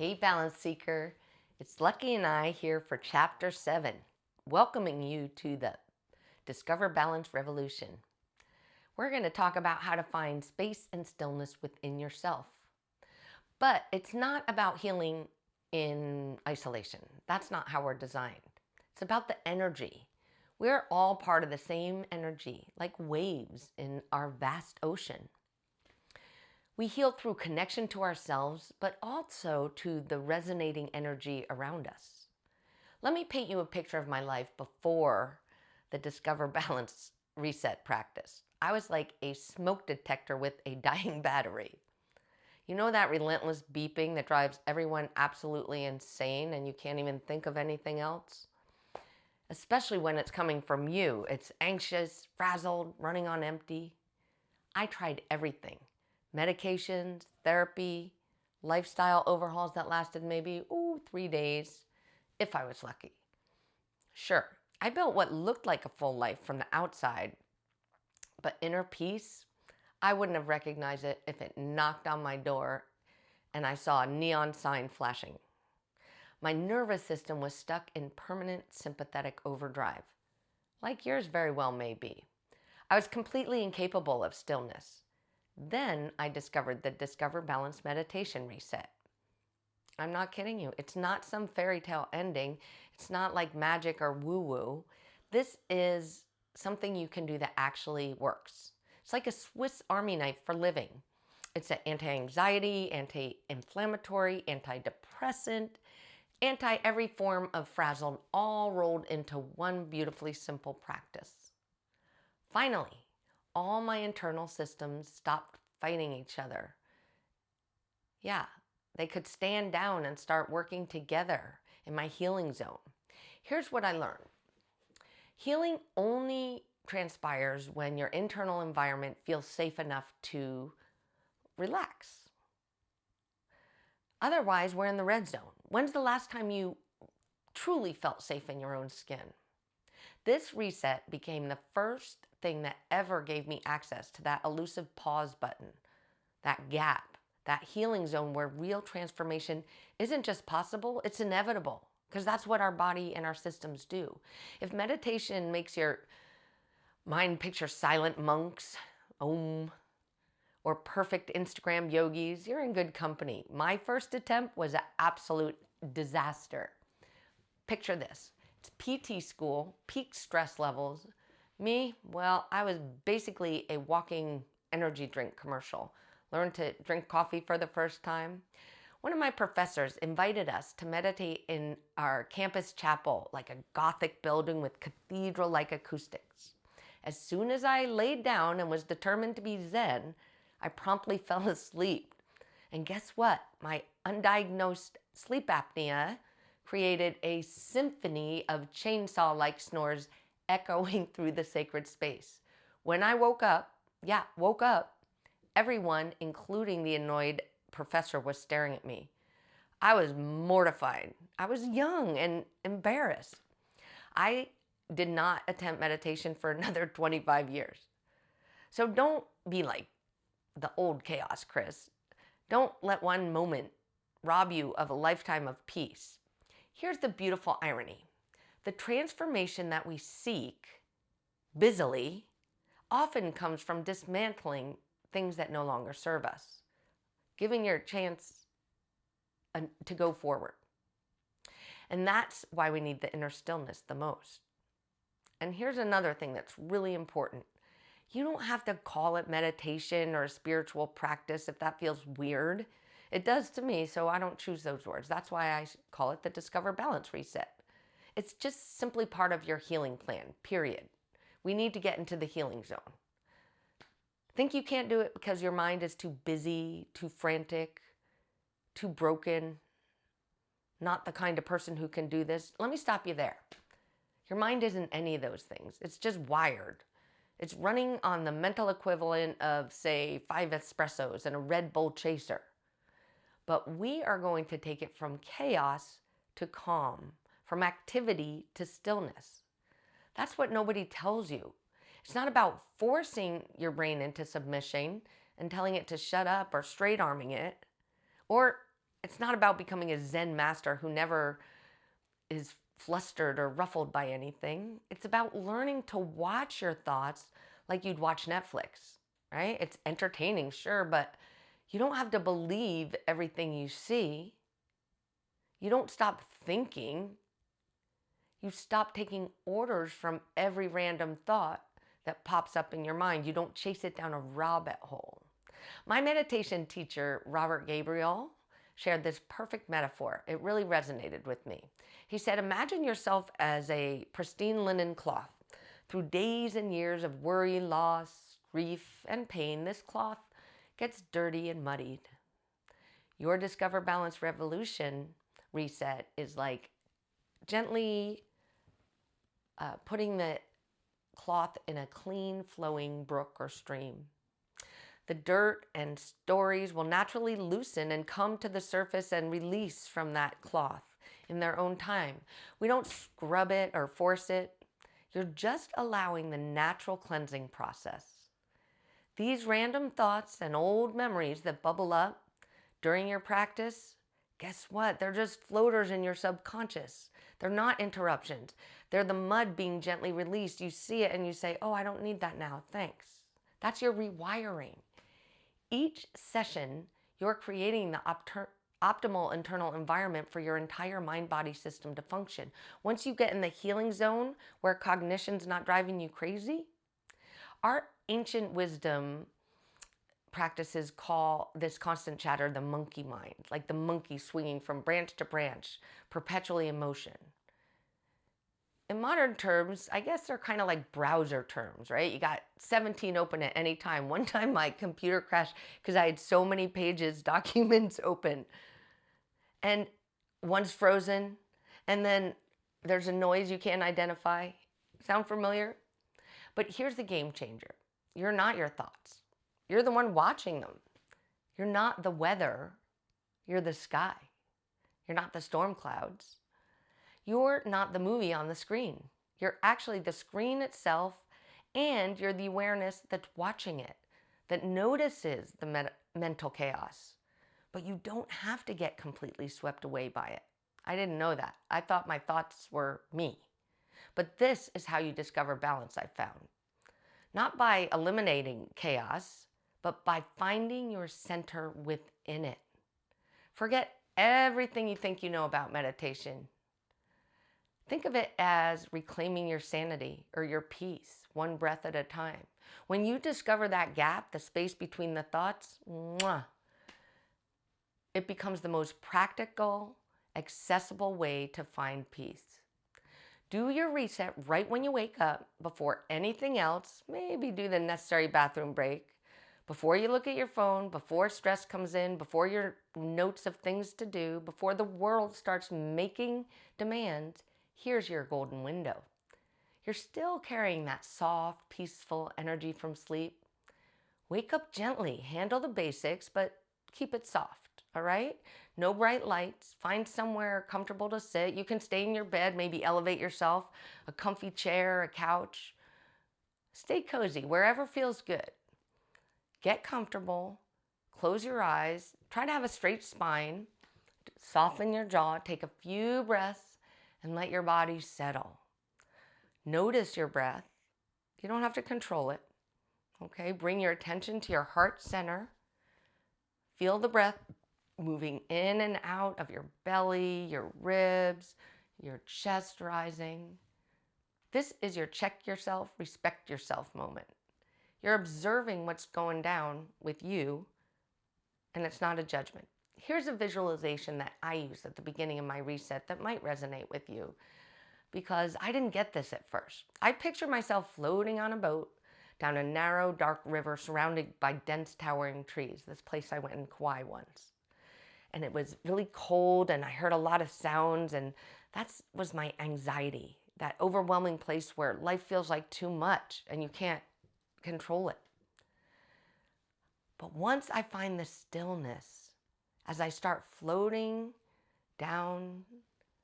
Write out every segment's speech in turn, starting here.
Hey, Balance Seeker. It's Lucky and I here for Chapter 7, welcoming you to the Discover Balance Revolution. We're going to talk about how to find space and stillness within yourself. But it's not about healing in isolation. That's not how we're designed. It's about the energy. We're all part of the same energy, like waves in our vast ocean. We heal through connection to ourselves, but also to the resonating energy around us. Let me paint you a picture of my life before the Discover Balance reset practice. I was like a smoke detector with a dying battery. You know that relentless beeping that drives everyone absolutely insane and you can't even think of anything else? Especially when it's coming from you. It's anxious, frazzled, running on empty. I tried everything. Medications, therapy, lifestyle overhauls that lasted maybe 3 days, if I was lucky. Sure, I built what looked like a full life from the outside, but inner peace, I wouldn't have recognized it if it knocked on my door and I saw a neon sign flashing. My nervous system was stuck in permanent sympathetic overdrive, like yours very well may be. I was completely incapable of stillness. Then I discovered the Discover Balance meditation reset. I'm not kidding you. It's not some fairy tale ending. It's not like magic or woo-woo. This is something you can do that actually works. It's like a Swiss Army knife for living. It's an anti-anxiety, anti-inflammatory, antidepressant, anti-every-form-of-frazzled, all rolled into one beautifully simple practice. Finally, all my internal systems stopped fighting each other. Yeah, they could stand down and start working together in my healing zone. Here's what I learned. Healing only transpires when your internal environment feels safe enough to relax. Otherwise, we're in the red zone. When's the last time you truly felt safe in your own skin? This reset became the first thing that ever gave me access to that elusive pause button, that gap, that healing zone where real transformation isn't just possible, it's inevitable, because that's what our body and our systems do. If meditation makes your mind picture silent monks, om, or perfect Instagram yogis, you're in good company. My first attempt was an absolute disaster. Picture this. It's PT school, peak stress levels. Me, well, I was basically a walking energy drink commercial. Learned to drink coffee for the first time. One of my professors invited us to meditate in our campus chapel, like a Gothic building with cathedral-like acoustics. As soon as I laid down and was determined to be Zen, I promptly fell asleep. And guess what? My undiagnosed sleep apnea created a symphony of chainsaw-like snores echoing through the sacred space. When I woke up, everyone, including the annoyed professor, was staring at me. I was mortified. I was young and embarrassed. I did not attempt meditation for another 25 years. So don't be like the old chaos, Chris. Don't let one moment rob you of a lifetime of peace. Here's the beautiful irony. The transformation that we seek busily often comes from dismantling things that no longer serve us, giving your chance to go forward. And that's why we need the inner stillness the most. And here's another thing that's really important. You don't have to call it meditation or a spiritual practice if that feels weird. It does to me, so I don't choose those words. That's why I call it the Discover Balance Reset. It's just simply part of your healing plan, period. We need to get into the healing zone. Think you can't do it because your mind is too busy, too frantic, too broken, not the kind of person who can do this? Let me stop you there. Your mind isn't any of those things. It's just wired. It's running on the mental equivalent of, say, 5 espressos and a Red Bull chaser. But we are going to take it from chaos to calm, from activity to stillness. That's what nobody tells you. It's not about forcing your brain into submission and telling it to shut up or straight arming it, or It's not about becoming a Zen master who never is flustered or ruffled by anything. It's about learning to watch your thoughts like you'd watch Netflix, right? It's entertaining, sure, but you don't have to believe everything you see. You don't stop thinking. You stop taking orders from every random thought that pops up in your mind. You don't chase it down a rabbit hole. My meditation teacher, Robert Gabriel, shared this perfect metaphor. It really resonated with me. He said, imagine yourself as a pristine linen cloth. Through days and years of worry, loss, grief, and pain, this cloth gets dirty and muddied. Your Discover Balance Revolution reset is like gently putting the cloth in a clean flowing brook or stream. The dirt and stories will naturally loosen and come to the surface and release from that cloth in their own time. We don't scrub it or force it. You're just allowing the natural cleansing process. These random thoughts and old memories that bubble up during your practice, guess what? They're just floaters in your subconscious. They're not interruptions. They're the mud being gently released. You see it and you say, oh, I don't need that now, thanks. That's your rewiring. Each session, you're creating the optimal internal environment for your entire mind-body system to function. Once you get in the healing zone where cognition's not driving you crazy, our ancient wisdom practices call this constant chatter the monkey mind, like the monkey swinging from branch to branch, perpetually in motion. In modern terms, I guess they're kind of like browser terms, right? You got 17 open at any time. One time my computer crashed because I had so many pages, documents open. And one's frozen, and then there's a noise you can't identify. Sound familiar? But here's the game changer. You're not your thoughts. You're the one watching them. You're not the weather. You're the sky. You're not the storm clouds. You're not the movie on the screen. You're actually the screen itself, and you're the awareness that's watching it, that notices the mental chaos. But you don't have to get completely swept away by it. I didn't know that. I thought my thoughts were me. But this is how you discover balance, I found. Not by eliminating chaos, but by finding your center within it. Forget everything you think you know about meditation. Think of it as reclaiming your sanity or your peace, one breath at a time. When you discover that gap, the space between the thoughts, it becomes the most practical, accessible way to find peace. Do your reset right when you wake up, before anything else. Maybe do the necessary bathroom break. Before you look at your phone, before stress comes in, before your notes of things to do, before the world starts making demands, here's your golden window. You're still carrying that soft, peaceful energy from sleep. Wake up gently, handle the basics, but keep it soft, all right? No bright lights, find somewhere comfortable to sit. You can stay in your bed, maybe elevate yourself, a comfy chair, a couch. Stay cozy, wherever feels good. Get comfortable, close your eyes, try to have a straight spine, soften your jaw, take a few breaths, and let your body settle. Notice your breath. You don't have to control it. Okay, bring your attention to your heart center. Feel the breath moving in and out of your belly, your ribs, your chest rising. This is your check yourself, respect yourself moment. You're observing what's going down with you, and it's not a judgment. Here's a visualization that I use at the beginning of my reset that might resonate with you, because I didn't get this at first. I picture myself floating on a boat down a narrow, dark river surrounded by dense, towering trees. This place I went in Kauai once. And it was really cold, and I heard a lot of sounds, and that was my anxiety, that overwhelming place where life feels like too much, and you can't control it. But once I find the stillness, as I start floating down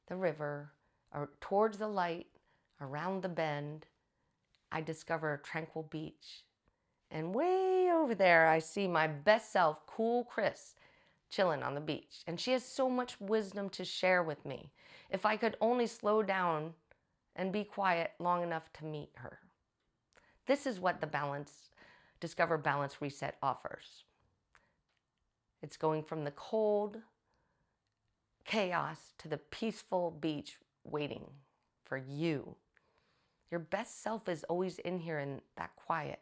the river or towards the light, around the bend, I discover a tranquil beach. And way over there, I see my best self, cool Chris, chilling on the beach. And she has so much wisdom to share with me. If I could only slow down and be quiet long enough to meet her. This is what the Discover Balance Reset offers. It's going from the cold chaos to the peaceful beach waiting for you. Your best self is always in here in that quiet.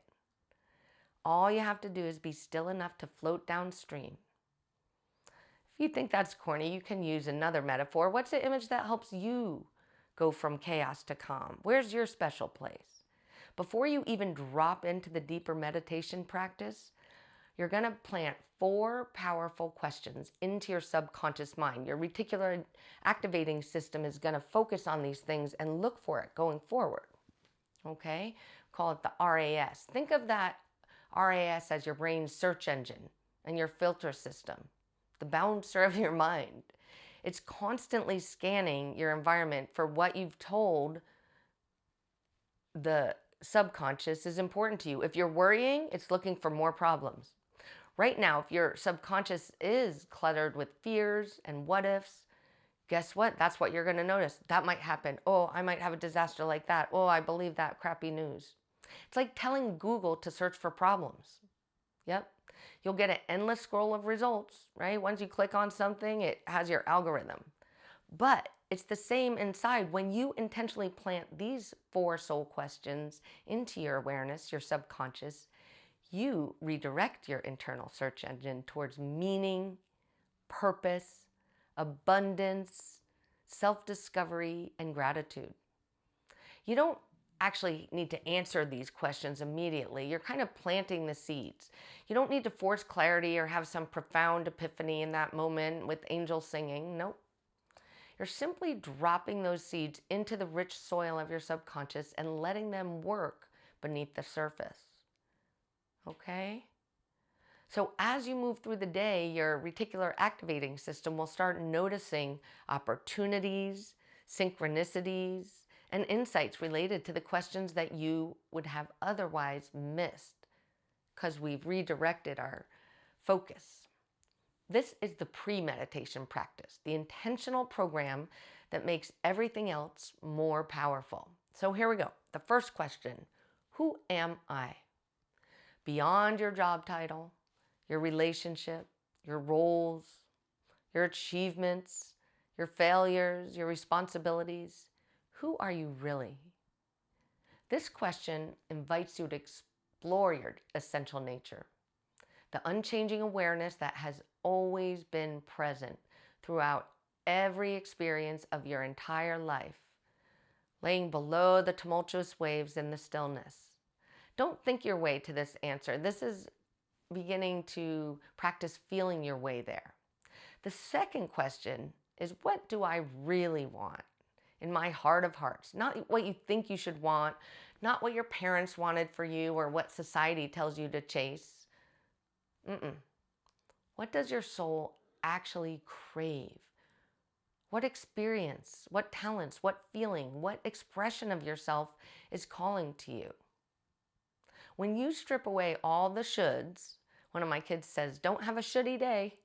All you have to do is be still enough to float downstream. If you think that's corny, you can use another metaphor. What's the image that helps you go from chaos to calm? Where's your special place? Before you even drop into the deeper meditation practice, you're going to plant 4 powerful questions into your subconscious mind. Your reticular activating system is going to focus on these things and look for it going forward. Okay? Call it the RAS. Think of that RAS as your brain's search engine and your filter system, the bouncer of your mind. It's constantly scanning your environment for what you've told the subconscious is important to you. If you're worrying, it's looking for more problems. Right now, if your subconscious is cluttered with fears and what ifs, guess what? That's what you're going to notice. That might happen. Oh, I might have a disaster like that. Oh, I believe that crappy news. It's like telling Google to search for problems. Yep. You'll get an endless scroll of results, right? Once you click on something, it has your algorithm. But it's the same inside. When you intentionally plant these 4 soul questions into your awareness, your subconscious, you redirect your internal search engine towards meaning, purpose, abundance, self-discovery, and gratitude. You don't actually need to answer these questions immediately. You're kind of planting the seeds. You don't need to force clarity or have some profound epiphany in that moment with angels singing. Nope. You're simply dropping those seeds into the rich soil of your subconscious and letting them work beneath the surface. Okay? So as you move through the day, your reticular activating system will start noticing opportunities, synchronicities, and insights related to the questions that you would have otherwise missed because we've redirected our focus. This is the pre-meditation practice, the intentional program that makes everything else more powerful. So here we go. The first question, who am I? Beyond your job title, your relationship, your roles, your achievements, your failures, your responsibilities, who are you really? This question invites you to explore your essential nature, the unchanging awareness that has always been present throughout every experience of your entire life, laying below the tumultuous waves in the stillness. Don't think your way to this answer. This is beginning to practice feeling your way there. The second question is, what do I really want in my heart of hearts? Not what you think you should want, not what your parents wanted for you or what society tells you to chase. What does your soul actually crave? What experience, what talents, what feeling, what expression of yourself is calling to you? When you strip away all the shoulds, one of my kids says, don't have a shouldy day,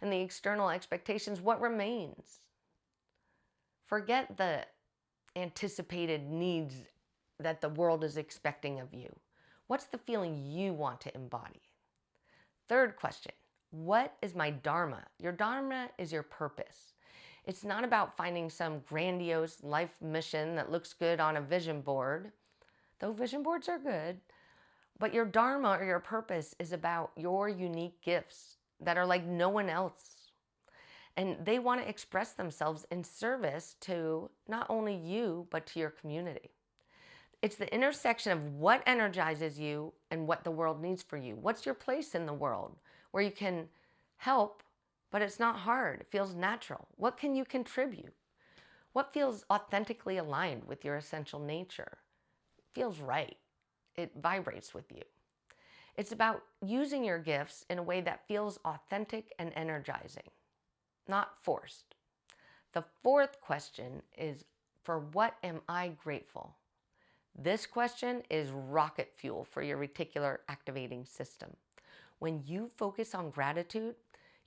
and the external expectations, what remains? Forget the anticipated needs that the world is expecting of you. What's the feeling you want to embody? Third question, what is my dharma? Your dharma is your purpose. It's not about finding some grandiose life mission that looks good on a vision board, though vision boards are good. But your dharma or your purpose is about your unique gifts that are like no one else. And they want to express themselves in service to not only you, but to your community. It's the intersection of what energizes you and what the world needs for you. What's your place in the world where you can help, but it's not hard. It feels natural. What can you contribute? What feels authentically aligned with your essential nature? It feels right. It vibrates with you. It's about using your gifts in a way that feels authentic and energizing, not forced. The fourth question is, for what am I grateful? This question is rocket fuel for your reticular activating system. When you focus on gratitude,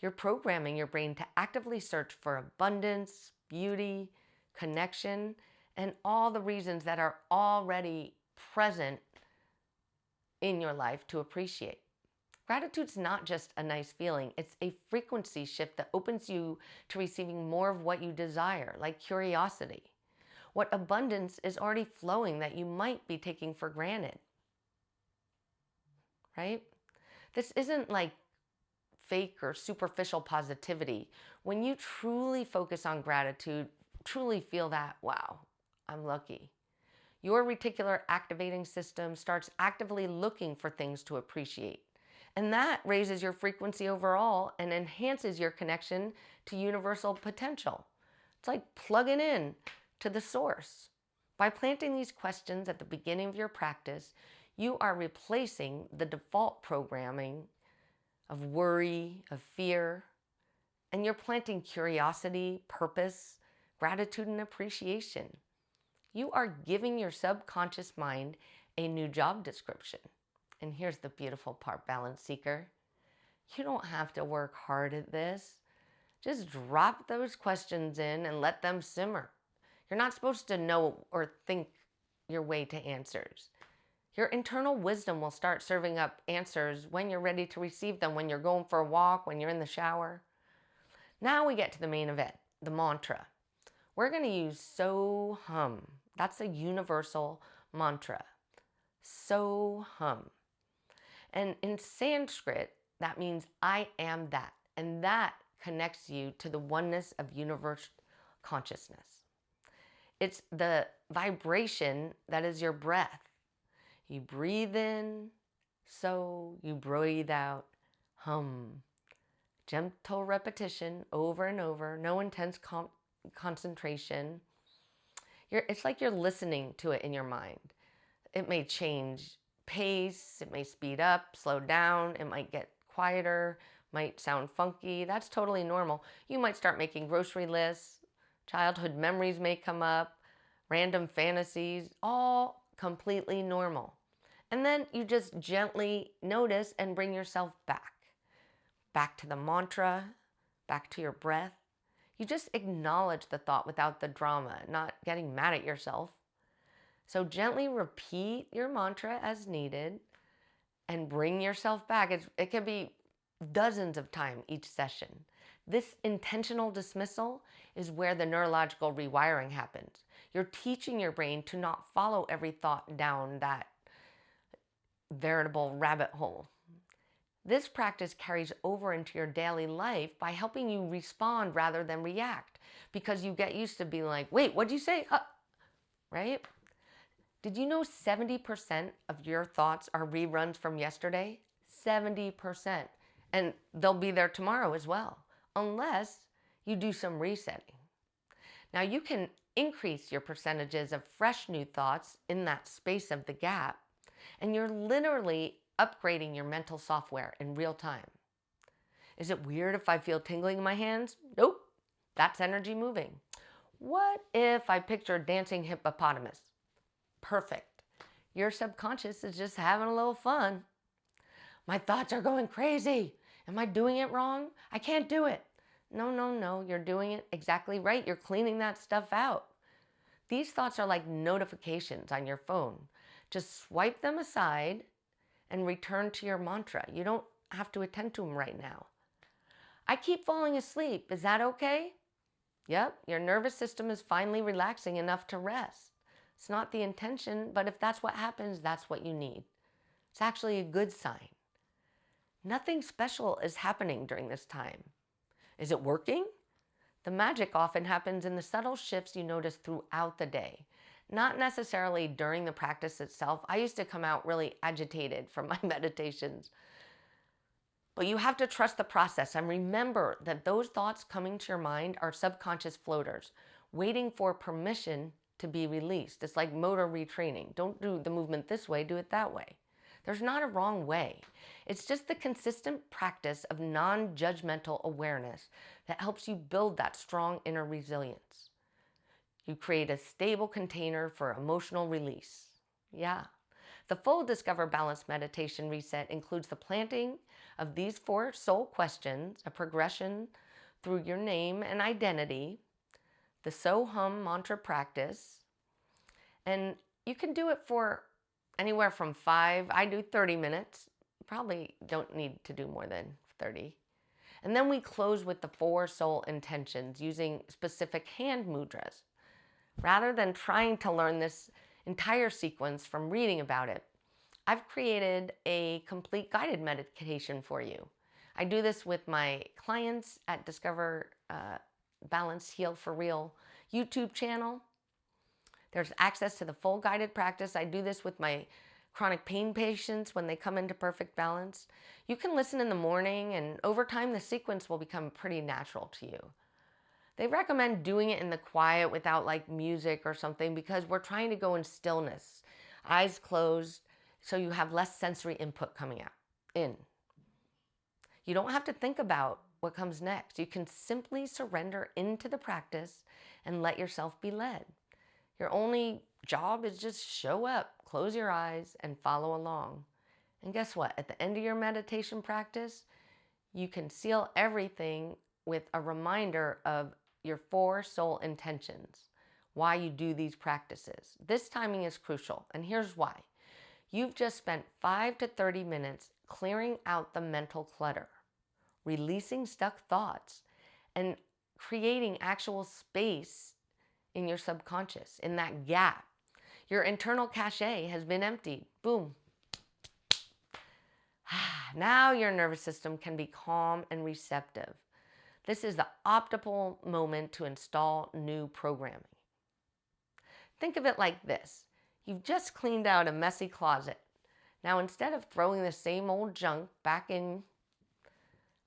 You're programming your brain to actively search for abundance, beauty, connection, and all the reasons that are already present in your life to appreciate. Gratitude's not just a nice feeling, it's a frequency shift that opens you to receiving more of what you desire, like curiosity. What abundance is already flowing that you might be taking for granted, right? This isn't like fake or superficial positivity. When you truly focus on gratitude, truly feel that, wow, I'm lucky. Your reticular activating system starts actively looking for things to appreciate. And that raises your frequency overall and enhances your connection to universal potential. It's like plugging in to the source. By planting these questions at the beginning of your practice, you are replacing the default programming of worry, of fear, and you're planting curiosity, purpose, gratitude, and appreciation. You are giving your subconscious mind a new job description. And here's the beautiful part, balance seeker. You don't have to work hard at this. Just drop those questions in and let them simmer. You're not supposed to know or think your way to answers. Your internal wisdom will start serving up answers when you're ready to receive them, when you're going for a walk, when you're in the shower. Now we get to the main event, the mantra. We're going to use so hum. That's a universal mantra. So hum. And in Sanskrit, that means I am that. And that connects you to the oneness of universal consciousness. It's the vibration that is your breath. You breathe in, so you breathe out, hum. Gentle repetition over and over, no intense concentration. It's like you're listening to it in your mind. It may change pace, it may speed up, slow down, it might get quieter, might sound funky. That's totally normal. You might start making grocery lists, childhood memories may come up, random fantasies, all completely normal. And then you just gently notice and bring yourself back to the mantra, back to your breath. You just acknowledge the thought without the drama, not getting mad at yourself. So gently repeat your mantra as needed and bring yourself back. It can be dozens of times each session. This intentional dismissal is where the neurological rewiring happens. You're teaching your brain to not follow every thought down that veritable rabbit hole. This practice carries over into your daily life by helping you respond rather than react, because you get used to being like, wait, what'd you say? Right? Did you know 70% of your thoughts are reruns from yesterday? 70%. And they'll be there tomorrow as well, unless you do some resetting. Now you can increase your percentages of fresh new thoughts in that space of the gap, and you're literally upgrading your mental software in real time. Is it weird if I feel tingling in my hands? Nope, that's energy moving. What if I picture a dancing hippopotamus? Perfect. Your subconscious is just having a little fun. My thoughts are going crazy. Am I doing it wrong? I can't do it. No, you're doing it exactly right. You're cleaning that stuff out. These thoughts are like notifications on your phone. Just swipe them aside and return to your mantra. You don't have to attend to them right now. I keep falling asleep. Is that okay? Yep, your nervous system is finally relaxing enough to rest. It's not the intention, but if that's what happens, that's what you need. It's actually a good sign. Nothing special is happening during this time. Is it working? The magic often happens in the subtle shifts you notice throughout the day, not necessarily during the practice itself. I used to come out really agitated from my meditations. But you have to trust the process and remember that those thoughts coming to your mind are subconscious floaters, waiting for permission to be released. It's like motor retraining. Don't do the movement this way, do it that way. There's not a wrong way. It's just the consistent practice of non-judgmental awareness that helps you build that strong inner resilience. You create a stable container for emotional release. Yeah. The full Discover Balance Meditation Reset includes the planting of these 4 soul questions, a progression through your name and identity, the So Hum mantra practice, and you can do it for anywhere from 5, I do 30 minutes. You probably don't need to do more than 30. And then we close with the 4 soul intentions using specific hand mudras. Rather than trying to learn this entire sequence from reading about it, I've created a complete guided meditation for you. I do this with my clients at Discover Balance Heal for Real YouTube channel. There's access to the full guided practice. I do this with my chronic pain patients when they come into perfect balance. You can listen in the morning, and over time the sequence will become pretty natural to you. They recommend doing it in the quiet without like music or something because we're trying to go in stillness, eyes closed, so you have less sensory input coming in. You don't have to think about what comes next. You can simply surrender into the practice and let yourself be led. Your only job is just show up, close your eyes, and follow along. And guess what? At the end of your meditation practice, you can seal everything with a reminder of your 4 soul intentions, why you do these practices. This timing is crucial, and here's why. You've just spent 5 to 30 minutes clearing out the mental clutter, releasing stuck thoughts, and creating actual space in your subconscious, in that gap. Your internal cache has been emptied. Boom. Now your nervous system can be calm and receptive. This is the optimal moment to install new programming. Think of it like this. You've just cleaned out a messy closet. Now, instead of throwing the same old junk back in,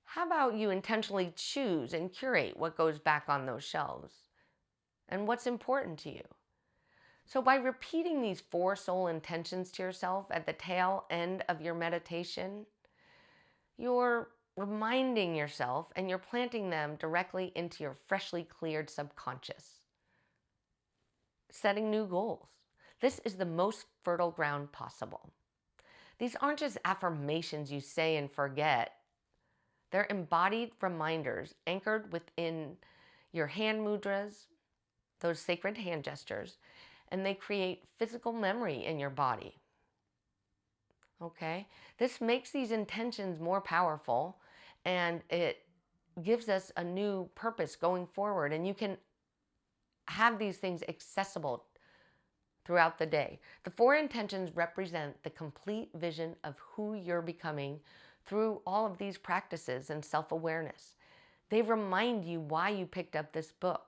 how about you intentionally choose and curate what goes back on those shelves and what's important to you? So by repeating these 4 soul intentions to yourself at the tail end of your meditation, you're reminding yourself and you're planting them directly into your freshly cleared subconscious. Setting new goals. This is the most fertile ground possible. These aren't just affirmations you say and forget. They're embodied reminders anchored within your hand mudras, those sacred hand gestures, and they create physical memory in your body. Okay? This makes these intentions more powerful, and it gives us a new purpose going forward, and you can have these things accessible throughout the day. The 4 intentions represent the complete vision of who you're becoming through all of these practices and self-awareness. They remind you why you picked up this book,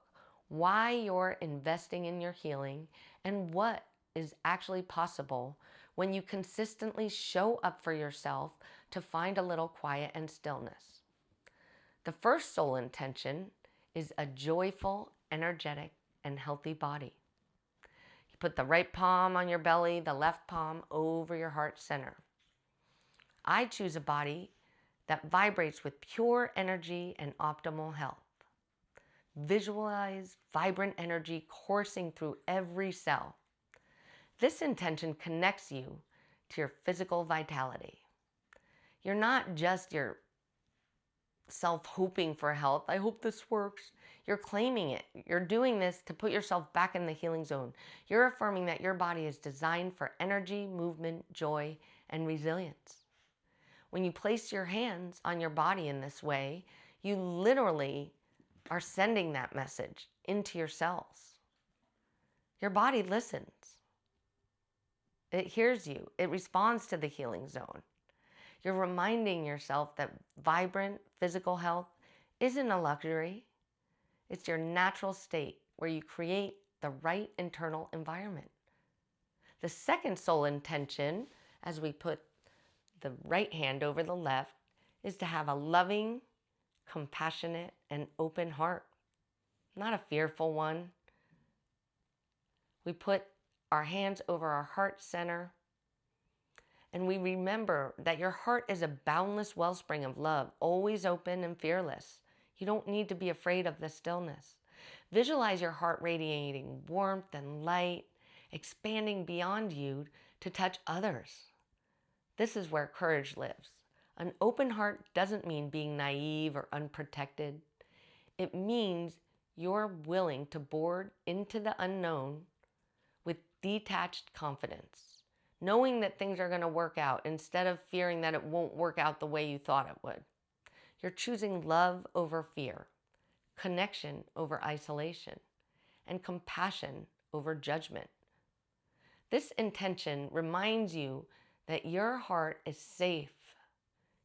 why you're investing in your healing, and what is actually possible when you consistently show up for yourself to find a little quiet and stillness. The first soul intention is a joyful, energetic, and healthy body. You put the right palm on your belly, the left palm over your heart center. I choose a body that vibrates with pure energy and optimal health. Visualize vibrant energy coursing through every cell. This intention connects you to your physical vitality. You're not just yourself hoping for health. I hope this works. You're claiming it. You're doing this to put yourself back in the healing zone. You're affirming that your body is designed for energy, movement, joy, and resilience. When you place your hands on your body in this way, you literally are sending that message into your cells. Your body listens. It hears you. It responds to the healing zone. You're reminding yourself that vibrant physical health isn't a luxury. It's your natural state where you create the right internal environment. The second soul intention, as we put the right hand over the left, is to have a loving, compassionate, and open heart, not a fearful one. We put our hands over our heart center, and we remember that your heart is a boundless wellspring of love, always open and fearless. You don't need to be afraid of the stillness. Visualize your heart radiating warmth and light, expanding beyond you to touch others. This is where courage lives. An open heart doesn't mean being naive or unprotected. It means you're willing to board into the unknown with detached confidence, knowing that things are going to work out instead of fearing that it won't work out the way you thought it would. You're choosing love over fear, connection over isolation, and compassion over judgment. This intention reminds you that your heart is safe.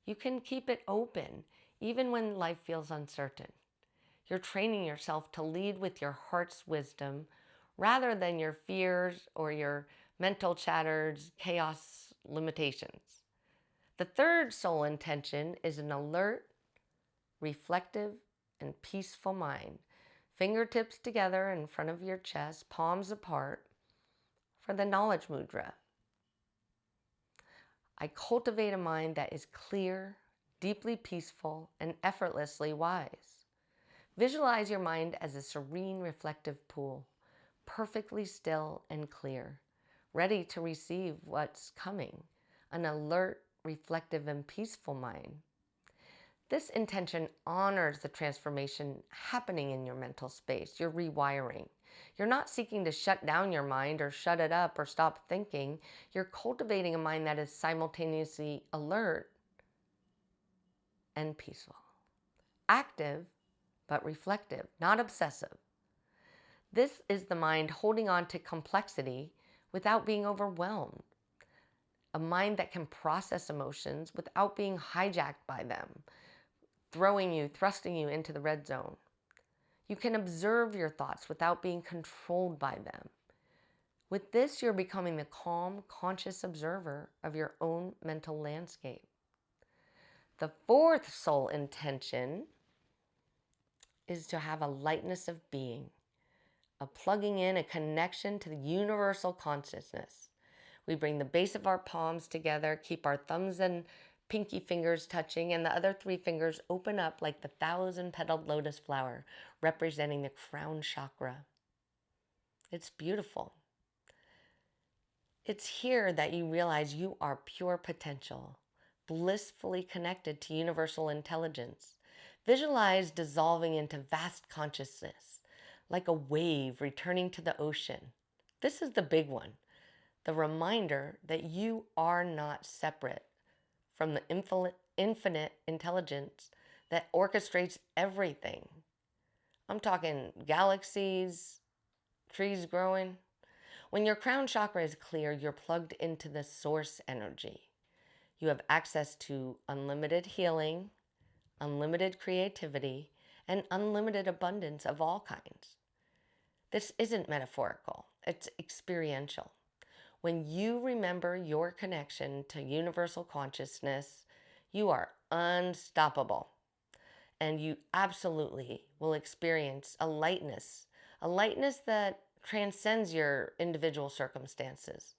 You can keep it open even when life feels uncertain. You're training yourself to lead with your heart's wisdom rather than your fears or your mental chatters, chaos, limitations. The third soul intention is an alert, reflective, and peaceful mind. Fingertips together in front of your chest, palms apart for the knowledge mudra. I cultivate a mind that is clear, deeply peaceful, and effortlessly wise. Visualize your mind as a serene, reflective pool, perfectly still and clear, ready to receive what's coming, an alert, reflective, and peaceful mind. This intention honors the transformation happening in your mental space, your rewiring. You're not seeking to shut down your mind or shut it up or stop thinking. You're cultivating a mind that is simultaneously alert and peaceful, active but reflective, not obsessive. This is the mind holding on to complexity without being overwhelmed. A mind that can process emotions without being hijacked by them, thrusting you into the red zone. You can observe your thoughts without being controlled by them. With this, you're becoming the calm, conscious observer of your own mental landscape. The fourth soul intention is to have a lightness of being, a plugging in, a connection to the universal consciousness. We bring the base of our palms together, keep our thumbs and pinky fingers touching, and the other 3 fingers open up like the 1,000-petaled lotus flower, representing the crown chakra. It's beautiful. It's here that you realize you are pure potential, blissfully connected to universal intelligence. Visualize dissolving into vast consciousness, like a wave returning to the ocean. This is the big one, the reminder that you are not separate from the infinite intelligence that orchestrates everything. I'm talking galaxies, trees growing. When your crown chakra is clear, you're plugged into the source energy. You have access to unlimited healing, unlimited creativity, and unlimited abundance of all kinds. This isn't metaphorical, it's experiential. When you remember your connection to universal consciousness, you are unstoppable. And you absolutely will experience a lightness that transcends your individual circumstances.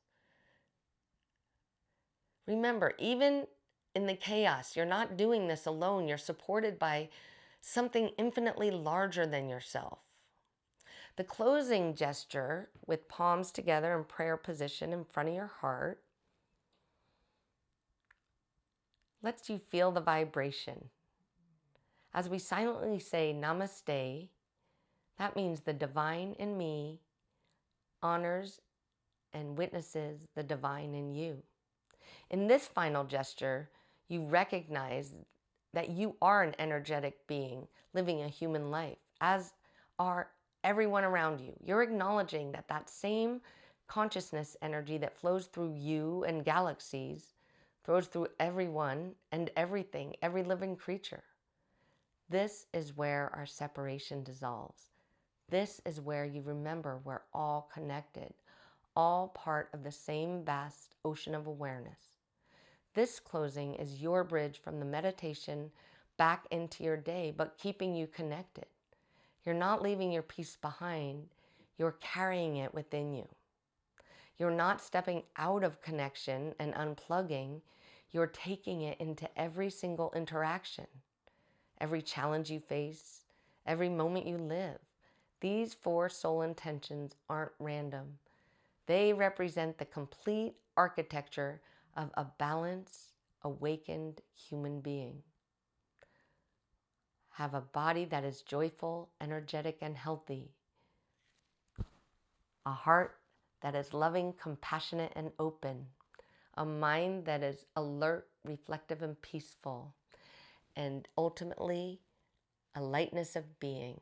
Remember, even in the chaos, you're not doing this alone. You're supported by something infinitely larger than yourself. The closing gesture with palms together in prayer position in front of your heart lets you feel the vibration. As we silently say namaste, that means the divine in me honors and witnesses the divine in you. In this final gesture, you recognize that you are an energetic being living a human life, as are everyone around you. You're acknowledging that that same consciousness energy that flows through you and galaxies flows through everyone and everything, every living creature. This is where our separation dissolves. This is where you remember we're all connected, all part of the same vast ocean of awareness. This closing is your bridge from the meditation back into your day, but keeping you connected. You're not leaving your peace behind, you're carrying it within you. You're not stepping out of connection and unplugging, you're taking it into every single interaction, every challenge you face, every moment you live. These 4 soul intentions aren't random. They represent the complete architecture of a balanced, awakened human being. Have a body that is joyful, energetic, and healthy. A heart that is loving, compassionate, and open. A mind that is alert, reflective, and peaceful. And ultimately, a lightness of being.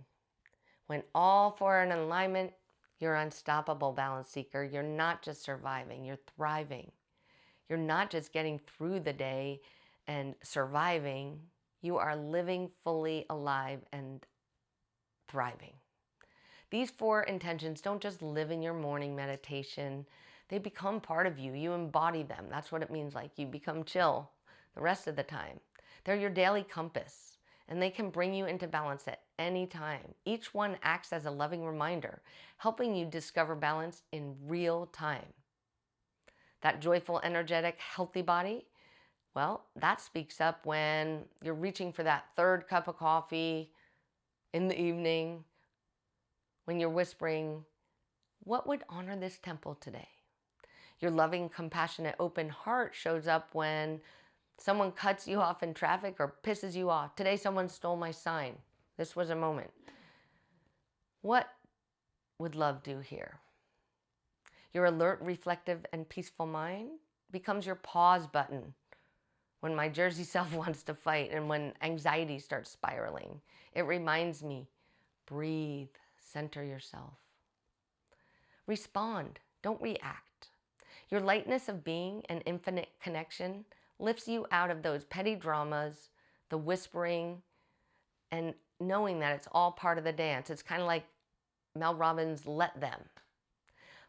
When all four are in alignment, you're unstoppable, balance seeker. You're not just surviving, you're thriving. You're not just getting through the day and surviving, you are living fully alive and thriving. These four intentions don't just live in your morning meditation, they become part of you. You embody them. That's what it means, like you become chill the rest of the time. They're your daily compass, and they can bring you into balance at any time. Each one acts as a loving reminder, helping you discover balance in real time. That joyful, energetic, healthy body, well, that speaks up when you're reaching for that third cup of coffee in the evening, when you're whispering, what would honor this temple today? Your loving, compassionate, open heart shows up when someone cuts you off in traffic or pisses you off. Today, someone stole my sign. This was a moment. What would love do here? Your alert, reflective, and peaceful mind becomes your pause button when my Jersey self wants to fight and when anxiety starts spiraling. It reminds me, breathe, center yourself. Respond, don't react. Your lightness of being and infinite connection lifts you out of those petty dramas, the whispering, and knowing that it's all part of the dance. It's kind of like Mel Robbins' Let Them.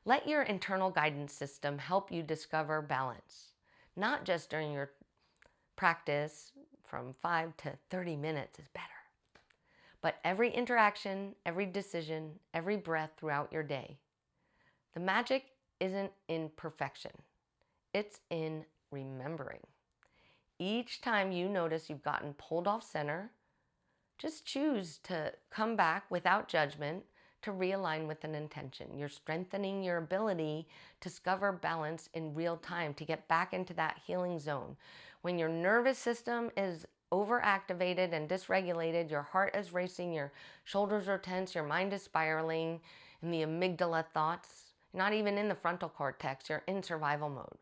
Let your internal guidance system help you discover balance, not just during your practice. From 5 to 30 minutes is better, but every interaction, every decision, every breath throughout your day. The magic isn't in perfection, it's in remembering. Each time you notice you've gotten pulled off center, just choose to come back without judgment to realign with an intention. You're strengthening your ability to discover balance in real time, to get back into that healing zone. When your nervous system is overactivated and dysregulated, your heart is racing, your shoulders are tense, your mind is spiraling, and the amygdala thoughts, not even in the frontal cortex, you're in survival mode.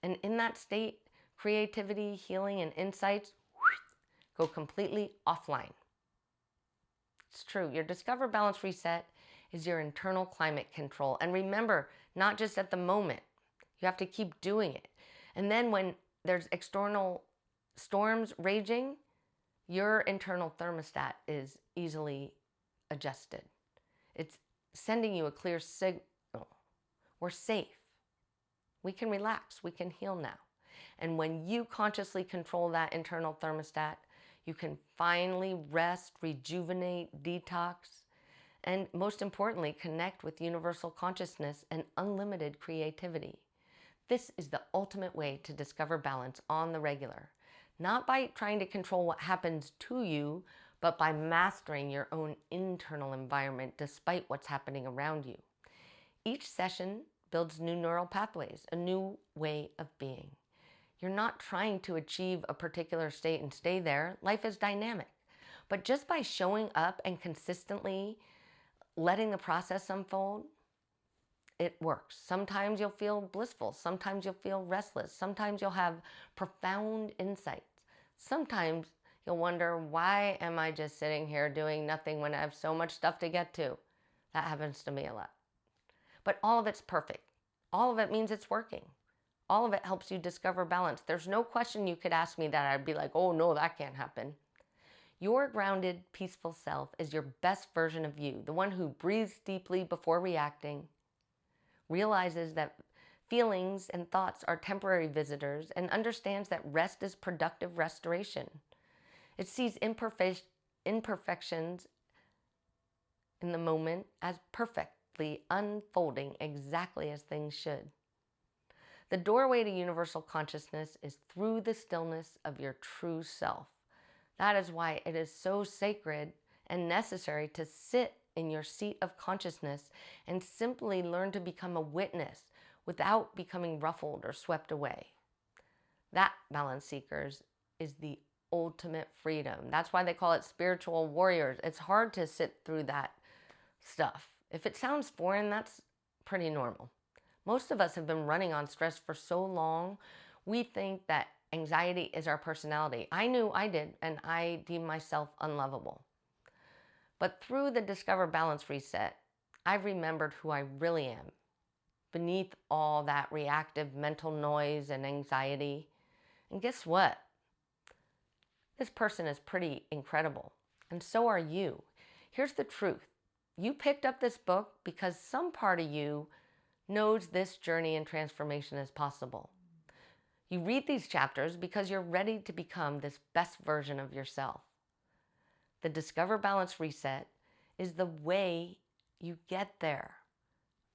And in that state, creativity, healing, and insights go completely offline. It's true. Your Discover Balance Reset is your internal climate control. And remember, not just at the moment. You have to keep doing it. And then when there's external storms raging, your internal thermostat is easily adjusted. It's sending you a clear signal. We're safe. We can relax. We can heal now. And when you consciously control that internal thermostat, you can finally rest, rejuvenate, detox, and most importantly, connect with universal consciousness and unlimited creativity. This is the ultimate way to discover balance on the regular, not by trying to control what happens to you, but by mastering your own internal environment despite what's happening around you. Each session builds new neural pathways, a new way of being. You're not trying to achieve a particular state and stay there. Life is dynamic. But just by showing up and consistently letting the process unfold, it works. Sometimes you'll feel blissful. Sometimes you'll feel restless. Sometimes you'll have profound insights. Sometimes you'll wonder, why am I just sitting here doing nothing when I have so much stuff to get to? That happens to me a lot. But all of it's perfect. All of it means it's working. All of it helps you discover balance. There's no question you could ask me that I'd be like, oh no, that can't happen. Your grounded, peaceful self is your best version of you, the one who breathes deeply before reacting, realizes that feelings and thoughts are temporary visitors, and understands that rest is productive restoration. It sees imperfections in the moment as perfectly unfolding exactly as things should. The doorway to universal consciousness is through the stillness of your true self. That is why it is so sacred and necessary to sit in your seat of consciousness and simply learn to become a witness without becoming ruffled or swept away. That, balance seekers, is the ultimate freedom. That's why they call it spiritual warriors. It's hard to sit through that stuff. If it sounds foreign, that's pretty normal. Most of us have been running on stress for so long, we think that anxiety is our personality. I knew I did, and I deemed myself unlovable. But through the Discover Balance Reset, I've remembered who I really am, beneath all that reactive mental noise and anxiety. And guess what? This person is pretty incredible, and so are you. Here's the truth. You picked up this book because some part of you knows this journey and transformation is possible. You read these chapters because you're ready to become this best version of yourself. The Discover Balance Reset is the way you get there.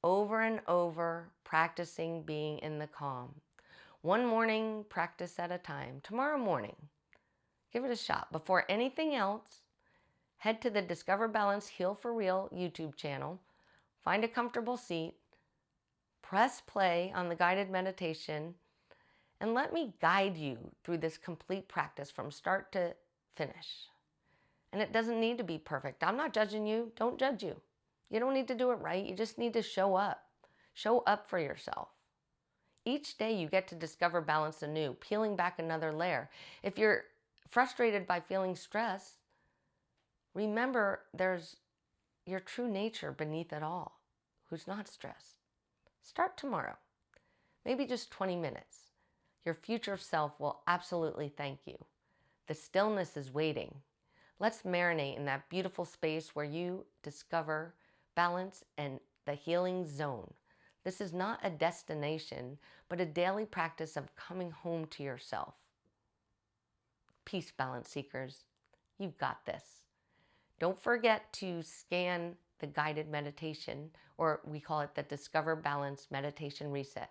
Over and over, practicing being in the calm. One morning practice at a time. Tomorrow morning, give it a shot. Before anything else, head to the Discover Balance Heal for Real YouTube channel, find a comfortable seat, press play on the guided meditation, and let me guide you through this complete practice from start to finish. And it doesn't need to be perfect. I'm not judging you. Don't judge you. You don't need to do it right. You just need to show up. Show up for yourself. Each day you get to discover balance anew, peeling back another layer. If you're frustrated by feeling stress, remember there's your true nature beneath it all, who's not stressed. Start tomorrow. Maybe just 20 minutes. Your future self will absolutely thank you. The stillness is waiting. Let's marinate in that beautiful space where you discover balance and the healing zone. This is not a destination, but a daily practice of coming home to yourself. Peace, balance seekers. You've got this. Don't forget to scan the guided meditation, or we call it the Discover Balance Meditation Reset.